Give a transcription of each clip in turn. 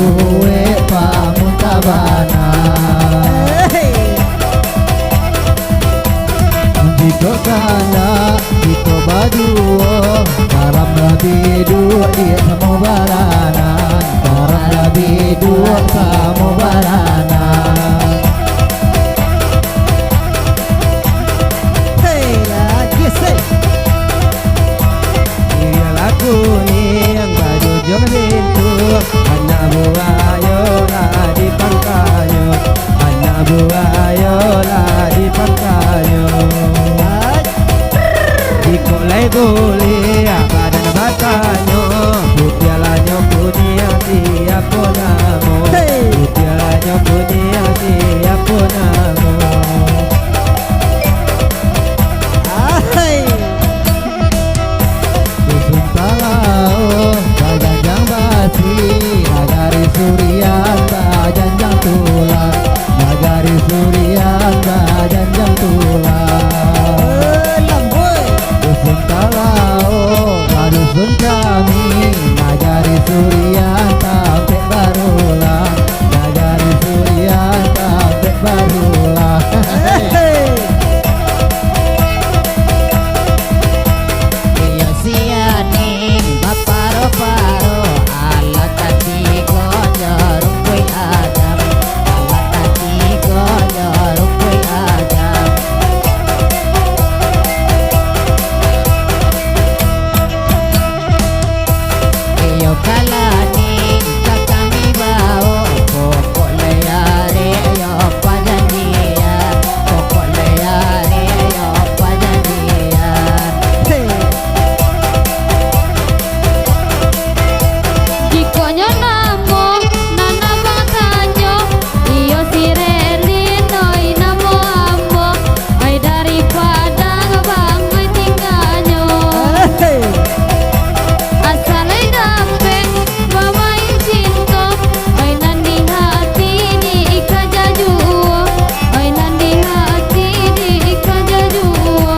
kue pamuntabana. Jika kala kita baduo karam lebih dua dia sama balanan, karam lebih dua sama balanan. Hey lagi sih. Iya lagu nih yang baju jangan pintu, anak buayo lah di pangkayo, anak buayo lah di pangkayo. Ikolai goli badan batanyo, putialanyo punya siapa namo, putialanyo punya siapa namo. Dusun Palao bajanjang basi, nagari Surian bajanjang tulang, nagari Surian bajanjang tulang. Dusun Palao, dusun kami, nagari Surian sampai Barulang, nagari Surian sampai Barulang. Iyo sianing baparo-paro, ala tati konyorong koy adam, ala tati konyorong koy adam. Iyo kalani kakami bao, pokok layari yo pajanjian, pokok layari yo pajanjian. Jikonyo namo nana batanyo, iyo sirelin oi namo ambo, oi daripada ngabang oi tingganyo. Asalai dapet mamai cinta, oi nandi hati di ikajajuo, oi nandi hati di ikajajuo.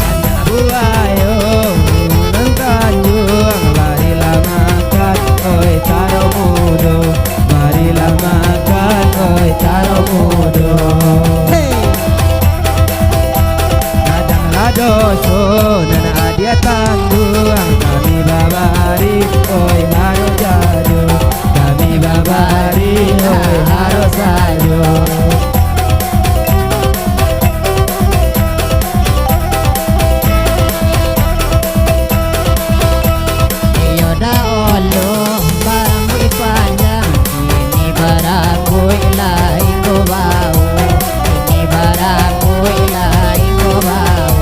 Anak buayo nang tanjung, marilah makan oi taro mudo, marilah makan oi taro mudo. Kadanglah doso nana adia tanggung, kami babari oi harus jado, kami babari oi harus jado. Iyo daolo barang ipanjang, ini barangku ilai ko bau, ini barangku ilai ko bau.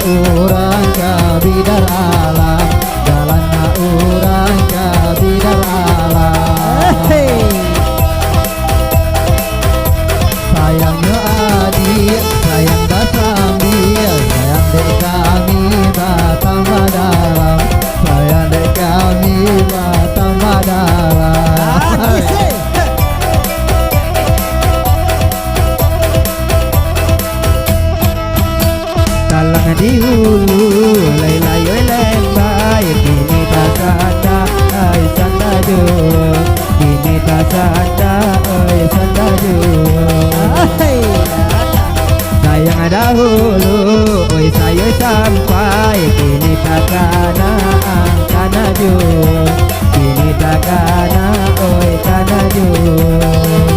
urang ka bidar alam, jalanna urang ka bidar alam. Sayangnya adik, sayang dasami, sayang dek kami batang dalam, sayang dek kami batang dalam. Talang di hulu, lay-lay lembay, kini tak sanda, ay sanda jauh, kini tak sanda, ay sanda jauh. Sayang dahulu, oi saya sampai, kini takana kana jauh, kini takana, oi kana jauh.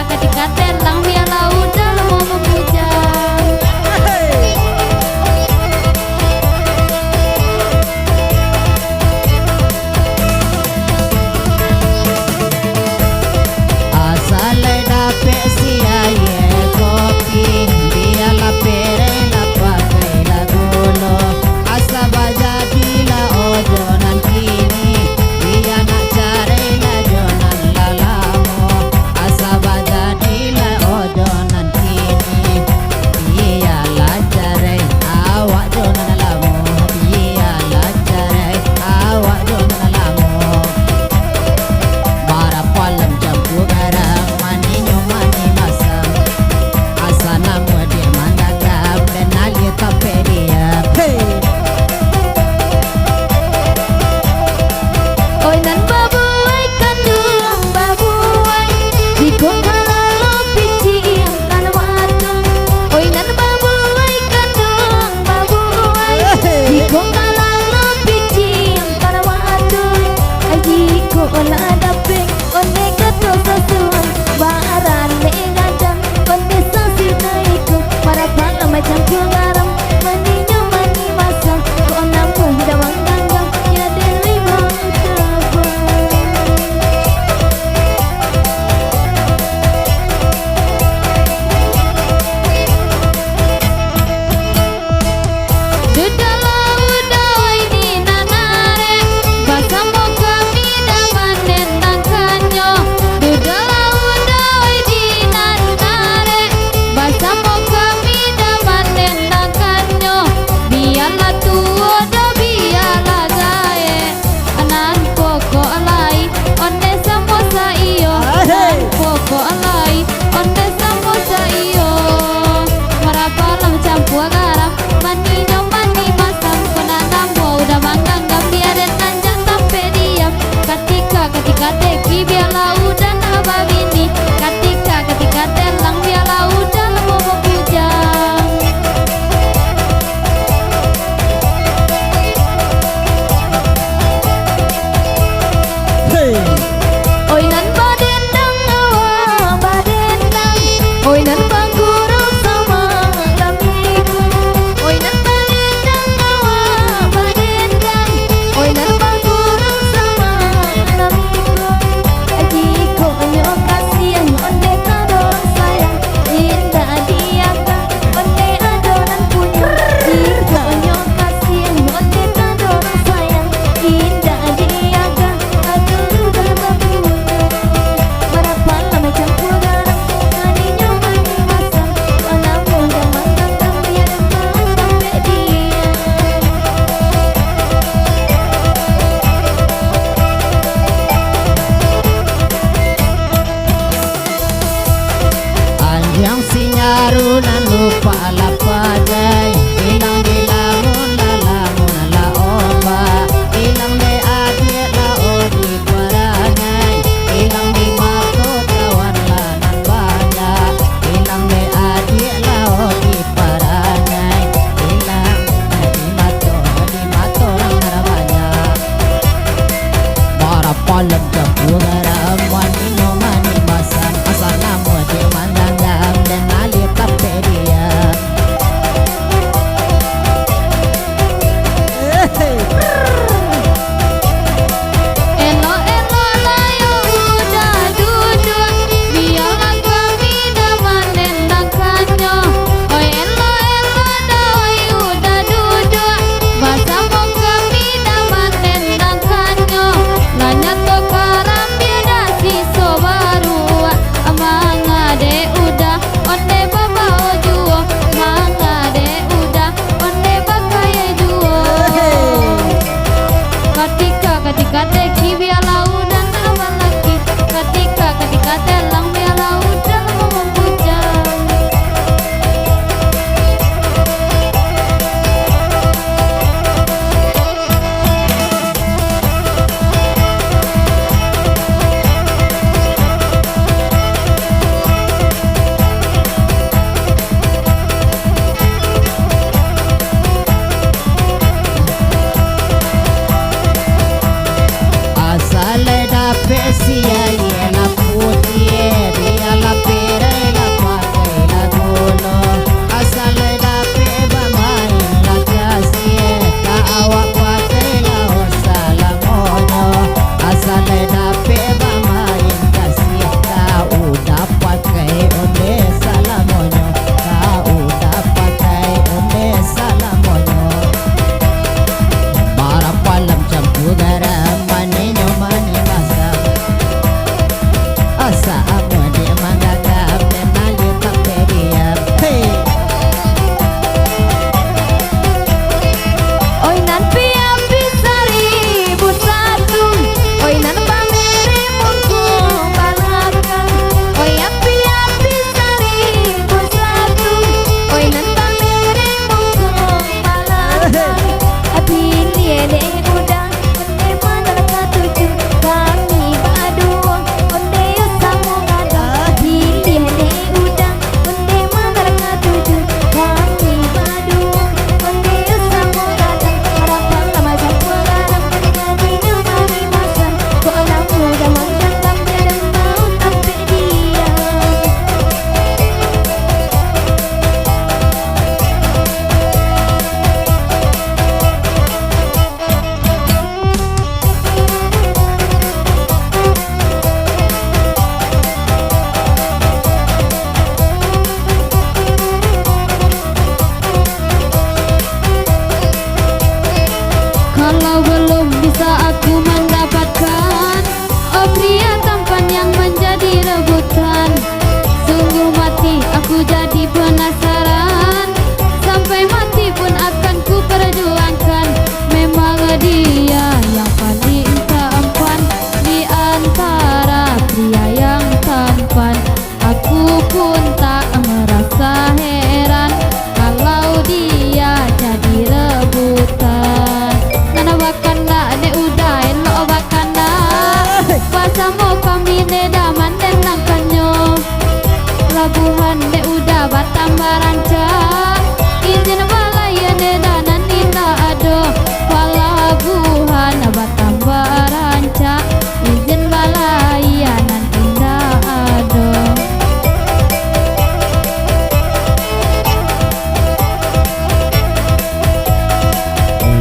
Ketika telang biarlah udah mau membujang. Asal dapet siaye kopi, biarlah perela pakai lagulo, asa bajadilah ojonan kini, biar nak cari lajonan lalamo, asa bajadilah ojonan kini, biarlah cari awak jonan lamo, biarlah cari awak jonan lamo. Para palam campur garam, maninya mani masam, asana muda mandagam dan alia tapedia. Oi nan babuai kandung babuai, jikong kalalo pici kan wadon. Oi nan babuai kandung babuai, jikong kalalo pici kan wadon. Ajiko olah dapeng, one kato sasuan, baran le gadang, one sasi naiku, para pala macam garam, maninya mani masam, ko nampu dawang ganggang, ya deli mau tabang. nan lupa lapadai, ilang di lamun la omba, ilang di adik la odi parangai, ilang di mato kawan lanan banyak, ilang di adik la odi parangai, ilang di mato lang banyak. Para palam campur ramuan minuman imasan, asal namu di mandang dan alir tape dia. Elo elo layo udah duduk, biarlah kami damanen nakanyo. Oi elo elo doi udah duduk, masa mau kami damanen nakanyo. Nanya to karam biada si sobaru, amanga de udah onde baba ojuo, manga de udah onde bakaya juo. Ketika teki biarlah udah nama lagi, ketika telang biarlah udah membujang. Asal dapat sia la putih, biarlah perai la pakai la gula. Asal dapat bermain la kasih, tak awak pakai la salamono. Asal dapat bermain kasih, tak udah pakai onde salamono, tak udah pakai onde salamono. Para palam campur garam maninyo mani basah, asa amo di manggagap dan alir tape dia. Hey. Oi nan pia pisari busatu, oi nan pamere mungku balakan. Oi pia pisari busatu, oi nan pamere mungku balakan. Abili ele udah onde mandal katuju, kami berdua onde usamu gada. Abili ele udah onde mandal katuju, kami berdua onde usamu gada. Harapan lama jauh garam menjadi nyamari masan, kok anak muda menjangkam dan mau tampil dia. Kalau belum bisa aku mendapatkan, oh pria tampan yang menjadi rebutan. Sungguh mati aku jadi penasaran, sampai mati pun akan ku perjuangkan. Memang dia yang paling tampan di antara pria yang tampan. Aku pun tak merasa heran kalau dia jadi rebutan. Nana wakanda ne udah elo wakanda, pasamo kami ne daman den nangkanyo. Labuhan ne udah Batam Baranca, izin balaya ne danan nina ado. Palabuhan Batam Baranca, izin balaya nan indah ado.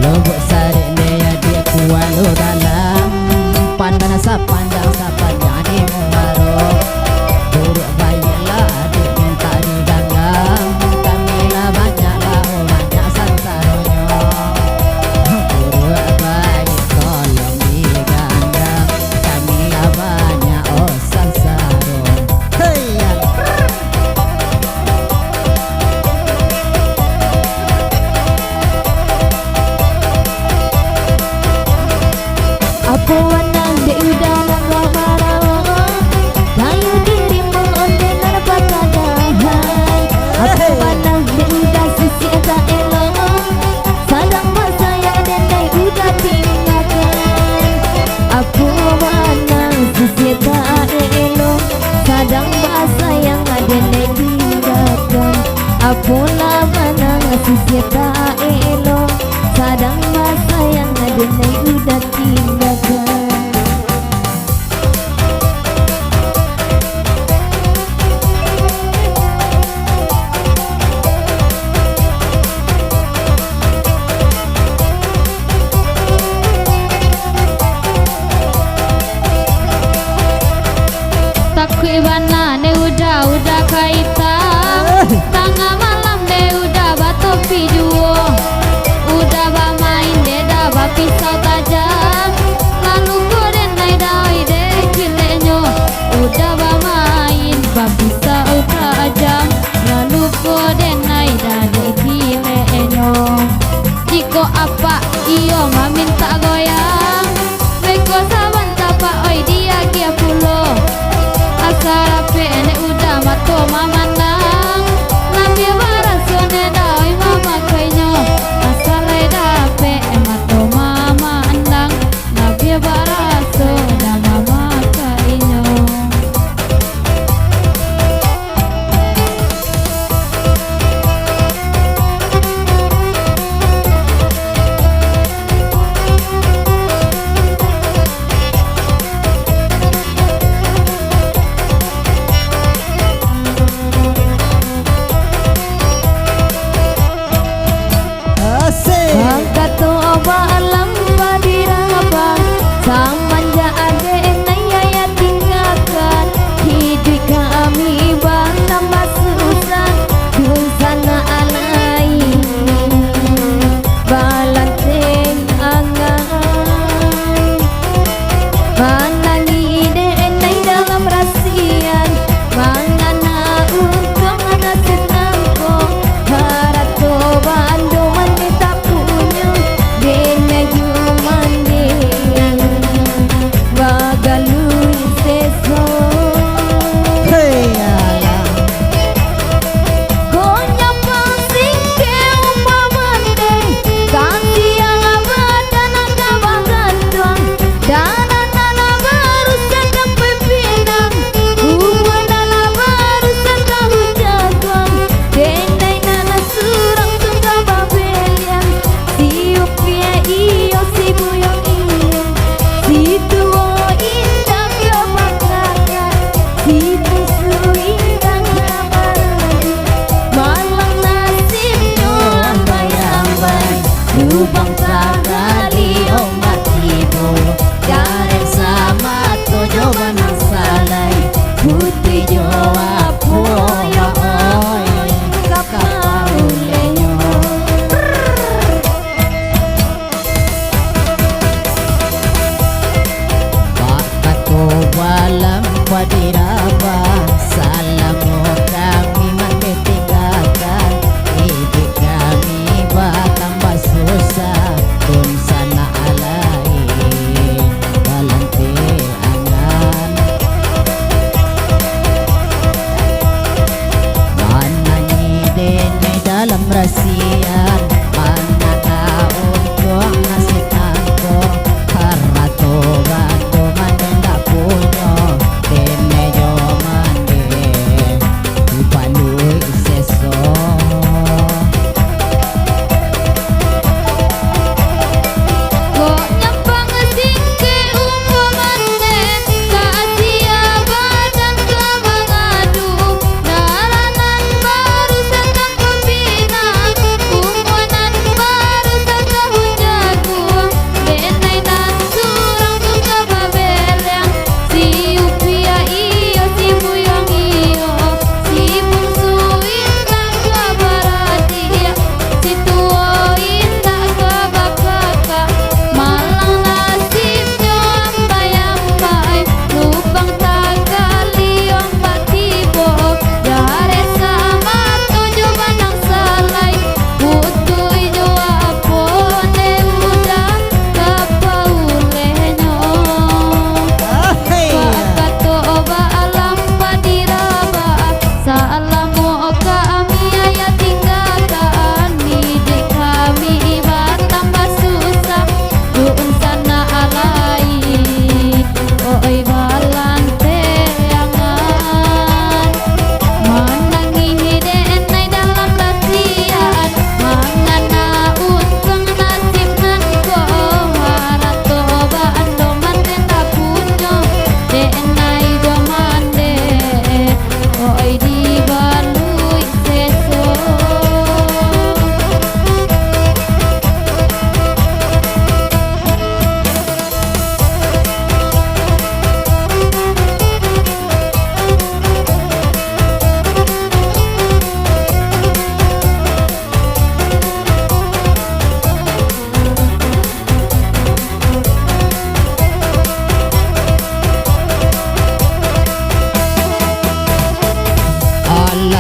Lubuk sari ya dia kualu dalam, pandang sepanjang di mungaro. Buruk bayilah adik minta diganggam, dene tinggalkan apola manang sisieta elo sadang masa yang dene udah tinggalkan. Ibana ne udah kaita tengah malam ne udah batopi juo udah main de dah pisau tajam lalu koden nai dai de kilenyo udah main pisau tajam lalu koden nai de kilenyo jiko apa iyo minta goyang beko saban tapa oi dia kia pulo asarape ene udah mato mamandang nabi barasone dai mama kainyo asare dape mato mamandang nabi baraso da mama kainyo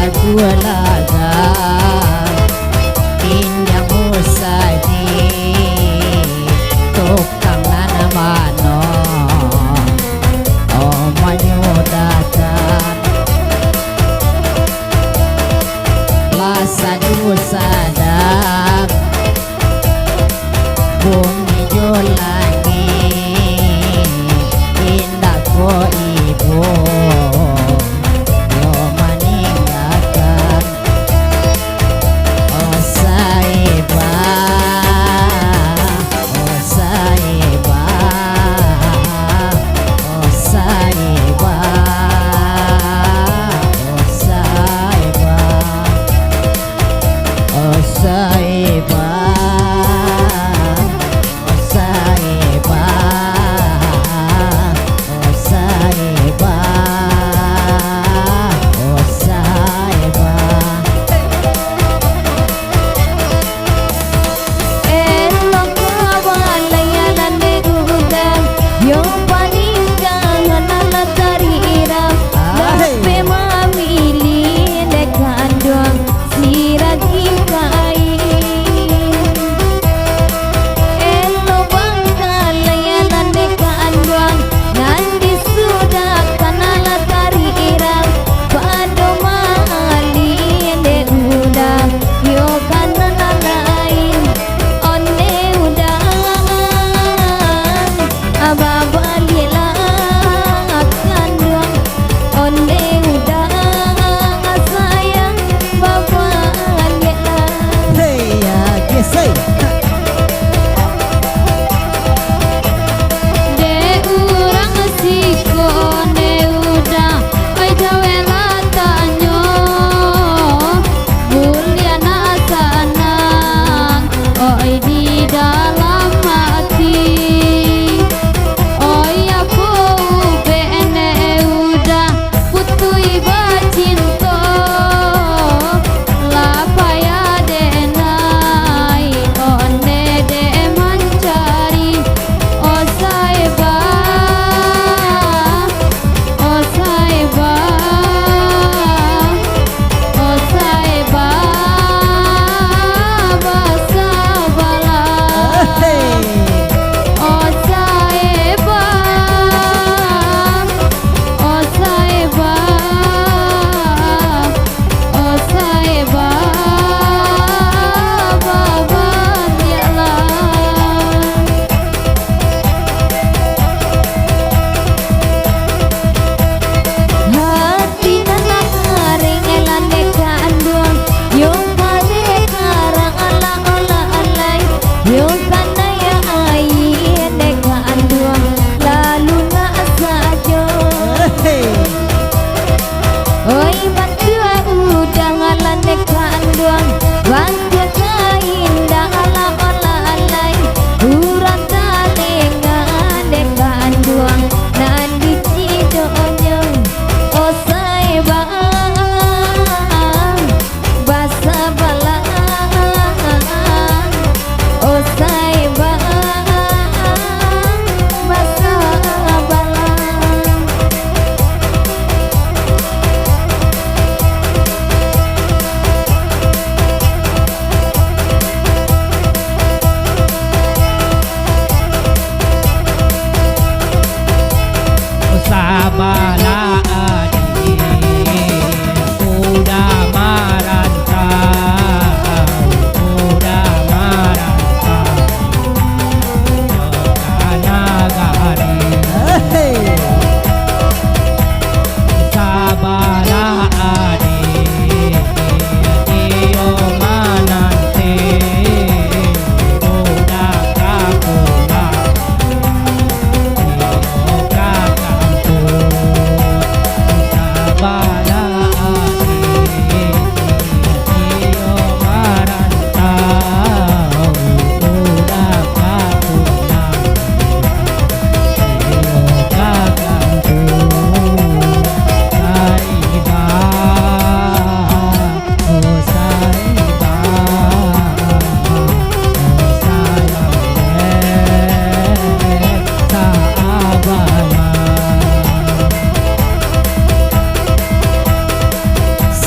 gulaga indah musadi tukang nanamano manyudakan lasadu sadak bumi jolangi indah ko ibu yo meninggalkan oh saiba oh saiba oh saiba oh saiba oh saiba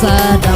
sada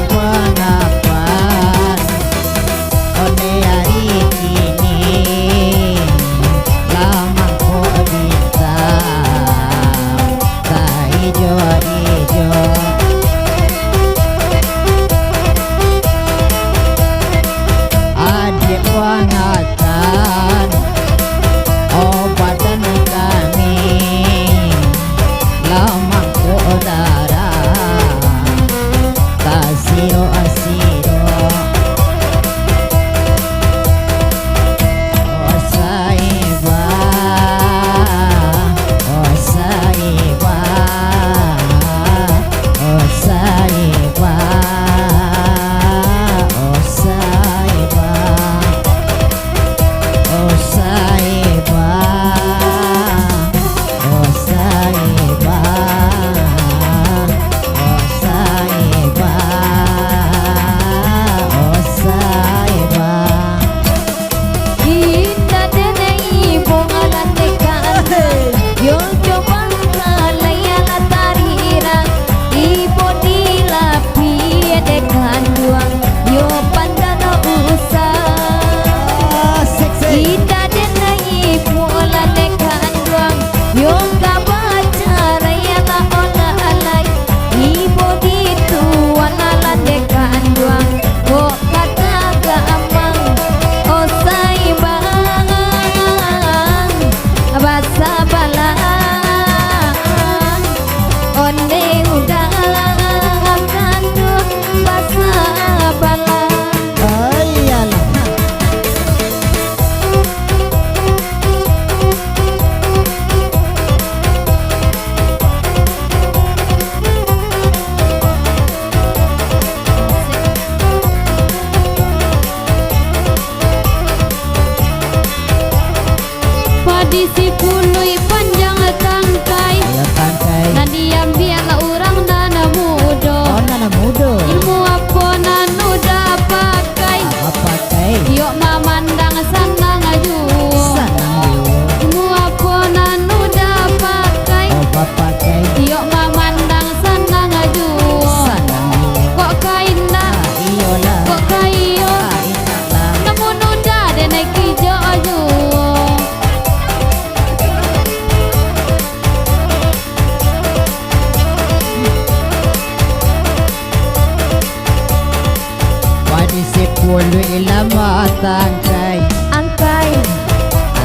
bulu ilama tangkai angkai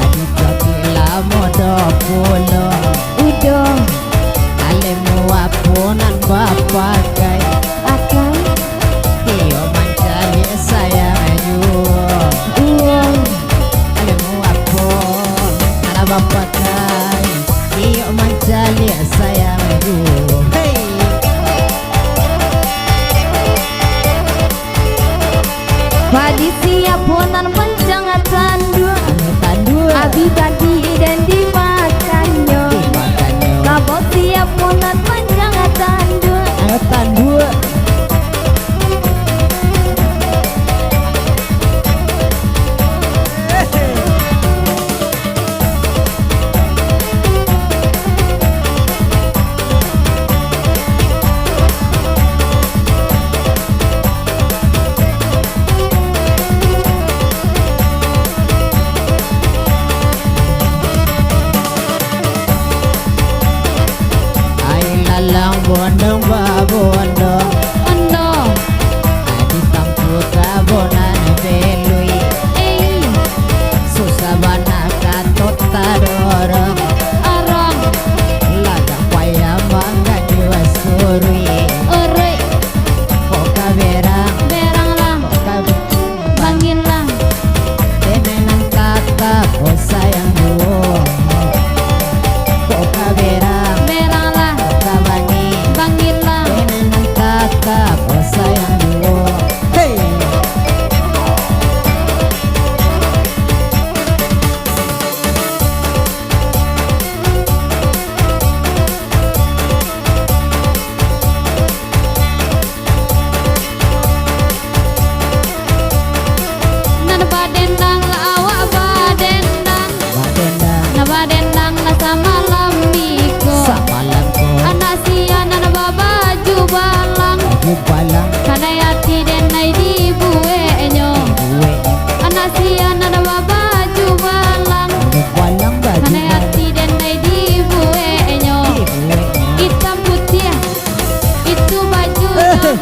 adi kaki lama do pulo udo alemu apunan bapakai akai iyo mancali sayang juo uang alemu apun anak bapakai iyo mancali sayang juo hey padi siap ponan panjang tandu tandu abi tadi dan dimakannya dimakannya kabau siap ponan panjang tandu tandu lalang bondong babondong Ondo adi tampu kabonan belui susah bana katot tadorong Orong laga paya mangga jiwa surui Uri koka berang Berang lang koka Bangin lang temenan kata oh sayang duo koka berang Berang lang koka bani Bangin lang temenan kata oh sayang duo hey Nan badendang la awak badendang badendang Na badendang la sama lambiko sapalanko Anak sia nan babaju balang balang Kadai hati denai di buenyo gue Anak sia nan babaju balang balang baju Kadai hati denai di buenyo gue Hitam putih itu bajunya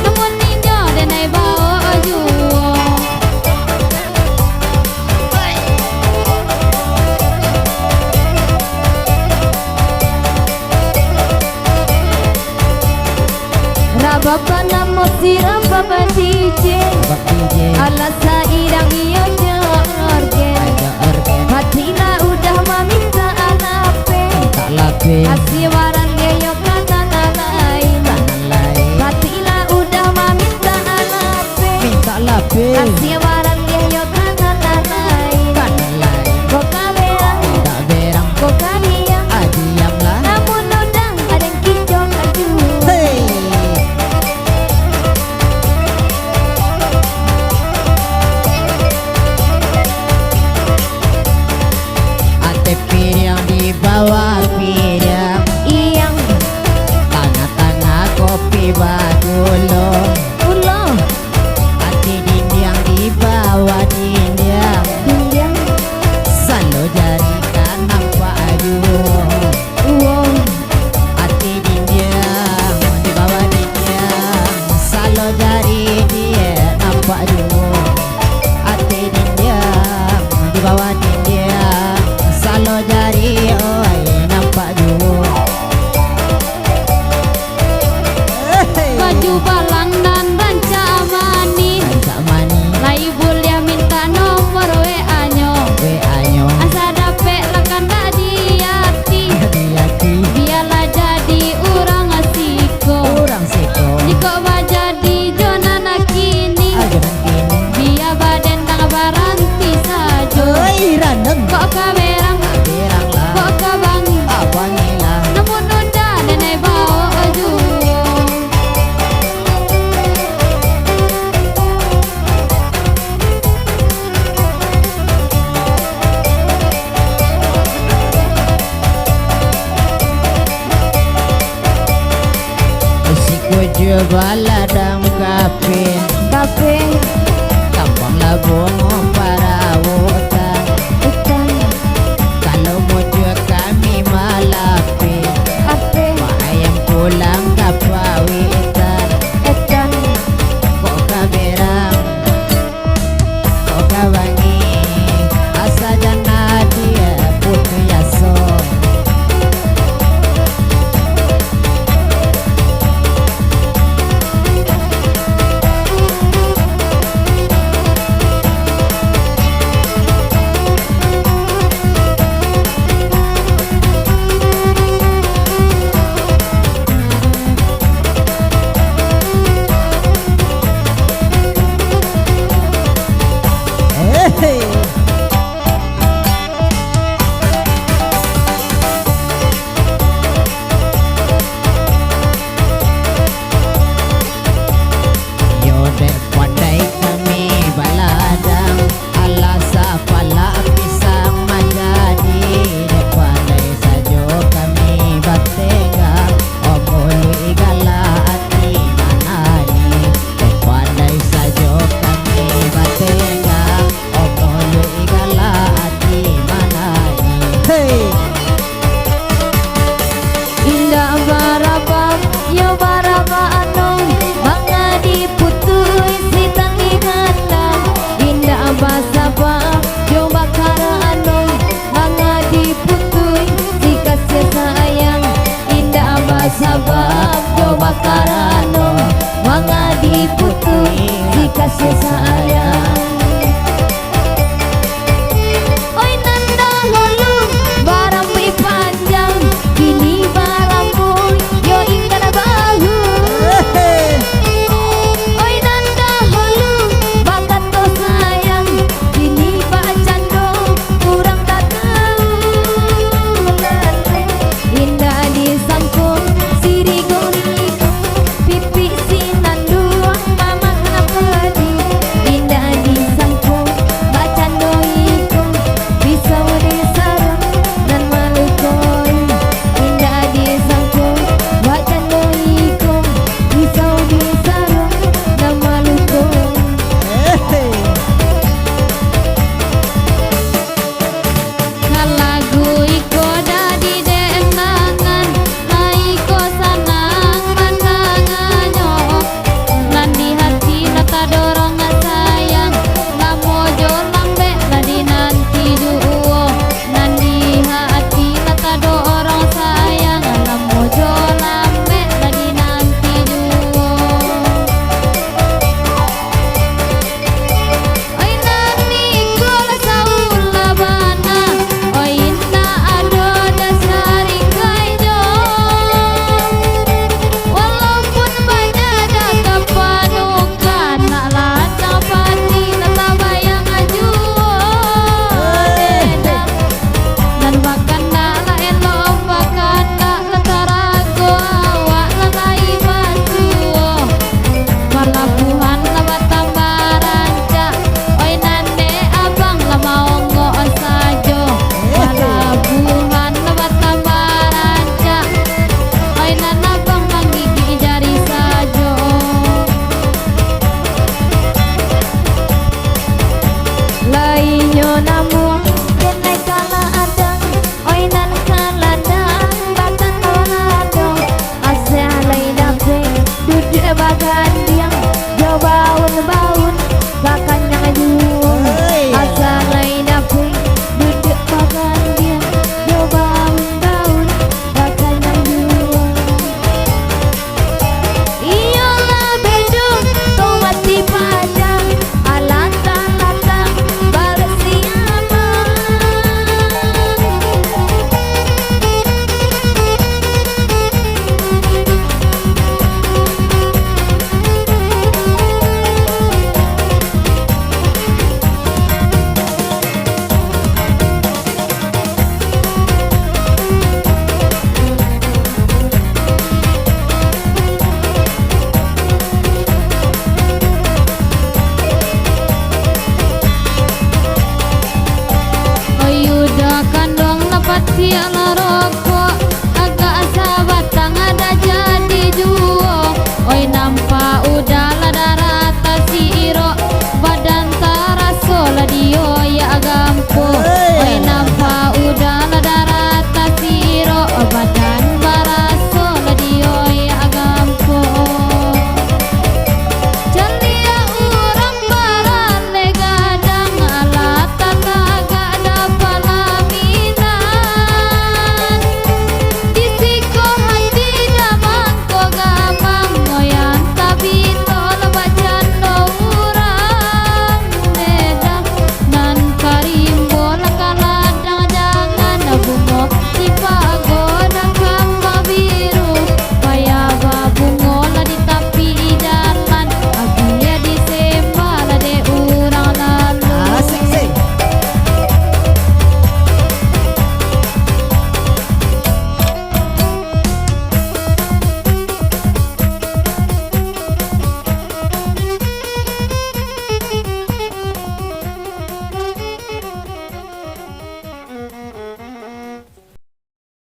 Namun ninyo denai bawa juo rabapa namo sirapa DJ bakije ala sairang iyo jorgen ada organ Hatina udah meminta anape tak lape asiwaran geyo kanan lain kanan lain Hatina udah meminta anape minta lape asiwaran geyo kanan lain kanan lain kok kaberang tak berang kok kaliang adiam lah namun udang ada yang kicau aduh hey ate piring di bawah piring iyang tengah-tengah kopi bagulo ulo ate dinding di bawah dinding dinding selalu jari kanan pak uang hati dinding di bawah dinding selalu jari dia nampak dulu hati dinding di bawah dinding selalu jari oi nampak dulu Baju balang dan ranca mani Rancak mani Lai bulia minta nomor WA-nyo WA-nyo Asa dapet lakan dak diati hati-hati Biarlah jadi orang asiko orang seko Jika jadi zona nakini ajaran kini Dia badendang baranti sajo oi raneng Kok kaberang, berang lah kok kabangi abang hilang Namun udah nenek bawa juo Isiku jebala dam kafe kafe Kampung Labong para hutan hutan Kalau mojo kami malapi kafe Ayam pulang kapawitan edan Kok kaberang Sisa